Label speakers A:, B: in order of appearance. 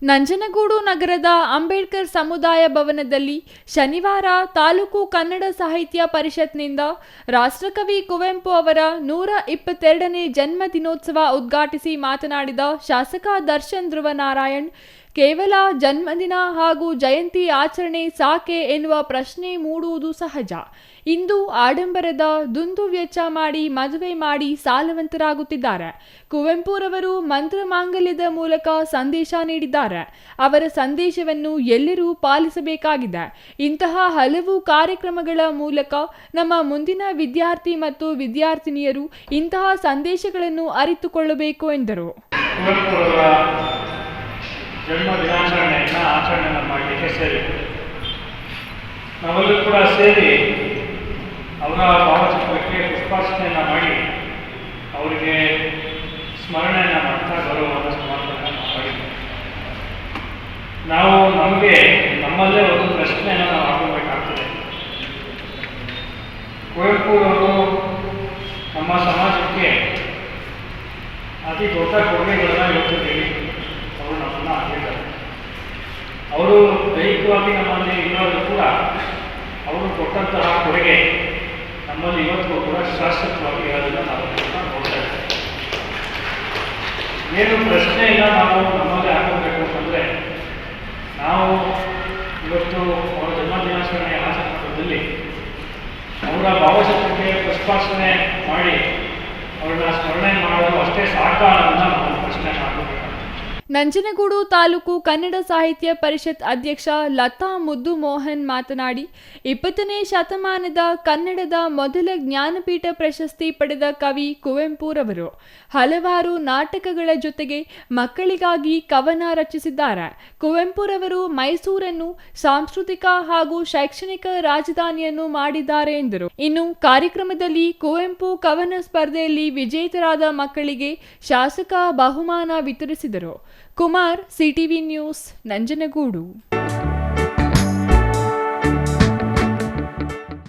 A: ನಂಜನಗೂಡು ನಗರದ ಅಂಬೇಡ್ಕರ್ ಸಮುದಾಯ ಭವನದಲ್ಲಿ ಶನಿವಾರ ತಾಲೂಕು ಕನ್ನಡ ಸಾಹಿತ್ಯ ಪರಿಷತ್ನಿಂದ ರಾಷ್ಟ್ರಕವಿ ಕುವೆಂಪು ಅವರ 122ನೇ ಜನ್ಮ ದಿನೋತ್ಸವ ಉದ್ಘಾಟಿಸಿ ಮಾತನಾಡಿದ ಶಾಸಕ ದರ್ಶನ್ ಧ್ರುವನಾರಾಯಣ್, ಕೇವಲ ಜನ್ಮದಿನ ಹಾಗೂ ಜಯಂತಿ ಆಚರಣೆ ಸಾಕೆ ಎನ್ನುವ ಪ್ರಶ್ನೆ ಮೂಡುವುದು ಸಹಜ. ಇಂದು ಆಡಂಬರದ ದುಂದು ವೆಚ್ಚ ಮಾಡಿ ಮದುವೆ ಮಾಡಿ ಸಾಲವಂತರಾಗುತ್ತಿದ್ದಾರೆ. ಕುವೆಂಪುರವರು ಮಂತ್ರ ಮಾಂಗಲ್ಯದ ಮೂಲಕ ಸಂದೇಶ ನೀಡಿದ್ದಾರೆ. ಅವರ ಸಂದೇಶವನ್ನು ಎಲ್ಲರೂ ಪಾಲಿಸಬೇಕಾಗಿದೆ. ಇಂತಹ ಹಲವು ಕಾರ್ಯಕ್ರಮಗಳ ಮೂಲಕ ನಮ್ಮ ಮುಂದಿನ ವಿದ್ಯಾರ್ಥಿ ಮತ್ತು ವಿದ್ಯಾರ್ಥಿನಿಯರು ಇಂತಹ ಸಂದೇಶಗಳನ್ನು ಅರಿತುಕೊಳ್ಳಬೇಕು ಎಂದರು.
B: ಜನ್ಮ ದಿನಾಚರಣೆಯನ್ನು ಆಚರಣೆ ಮಾಡಲಿಕ್ಕೆ ಸೇರಿತ್ತು. ನಾವೆಲ್ಲರೂ ಕೂಡ ಸೇರಿ ಅವರ ಭಾವಚಿತ್ರಕ್ಕೆ ಪುಷ್ಪಾರ್ಚನೆಯನ್ನು ಮಾಡಿ ಅವರಿಗೆ ಸ್ಮರಣೆಯನ್ನು ಮಾಡ್ತಾ ಗೌರವವನ್ನು ಸಮರ್ಪಣೆಯನ್ನು ಮಾಡಿದ್ವಿ. ನಾವು ನಮ್ಮಲ್ಲೇ ಒಂದು ಪ್ರಶ್ನೆಯನ್ನು ನಾವು ಹಾಕಬೇಕಾಗ್ತದೆ. ಕುವೆಂಪುರವರು ನಮ್ಮ ಸಮಾಜಕ್ಕೆ ಅತಿ ದೊಡ್ಡ ಕೊಡುಗೆಗಳನ್ನು ಇವತ್ತು ನೀಡಿದರು. ಅವರು ನಮ್ಮನ್ನು ಆಗಿದ್ದಾರೆ. ಅವರು ದೈಹಿಕವಾಗಿ ನಮ್ಮಲ್ಲಿ ಇರೋರು ಕೂಡ ಅವರು ಕೊಟ್ಟಂತಹ ಕೊಡುಗೆ ನಮ್ಮಲ್ಲಿ ಇವತ್ತು ಕೂಡ ಶಾಶ್ವತವಾಗಿ ಇರೋದನ್ನು ನಾವು ನೋಡ್ತಾ ಇದ್ದೇವೆ. ಏನು ಪ್ರಶ್ನೆಯಿಂದ ನಾವು ನಮ್ಮಲ್ಲಿ ಹಾಕೋಬೇಕು ಅಂತಂದರೆ, ನಾವು ಇವತ್ತು ಅವರ ಜನ್ಮದಿನಾಚರಣೆಯ ಸಂದರ್ಭದಲ್ಲಿ ಅವರ ಭಾವಚಿತ್ರಕ್ಕೆ ಪುಷ್ಪಾರ್ಚನೆ ಮಾಡಿ ಅವರನ್ನ ಸ್ಮರಣೆ ಮಾಡೋದು ಅಷ್ಟೇ ಸಾಕಾ ಅನ್ನೋದನ್ನ ನಾವು ಪ್ರಶ್ನೆ ಹಾಕಬೇಕು.
A: ನಂಜನಗೂಡು ತಾಲೂಕು ಕನ್ನಡ ಸಾಹಿತ್ಯ ಪರಿಷತ್ ಅಧ್ಯಕ್ಷ ಲತಾ ಮುದ್ದು ಮೋಹನ್ ಮಾತನಾಡಿ, 20ನೇ ಶತಮಾನದ ಕನ್ನಡದ ಮೊದಲ ಜ್ಞಾನಪೀಠ ಪ್ರಶಸ್ತಿ ಪಡೆದ ಕವಿ ಕುವೆಂಪುರವರು ಹಲವಾರು ನಾಟಕಗಳ ಜೊತೆಗೆ ಮಕ್ಕಳಿಗಾಗಿ ಕವನ ರಚಿಸಿದ್ದಾರೆ. ಕುವೆಂಪುರವರು ಮೈಸೂರನ್ನು ಸಾಂಸ್ಕೃತಿಕ ಹಾಗೂ ಶೈಕ್ಷಣಿಕ ರಾಜಧಾನಿಯನ್ನು ಮಾಡಿದ್ದಾರೆ ಎಂದರು. ಇನ್ನು ಕಾರ್ಯಕ್ರಮದಲ್ಲಿ ಕುವೆಂಪು ಕವನ ಸ್ಪರ್ಧೆಯಲ್ಲಿ ವಿಜೇತರಾದ ಮಕ್ಕಳಿಗೆ ಶಾಸಕ ಬಹುಮಾನ ವಿತರಿಸಿದರು. Kumar, CTV news, Nanjangud.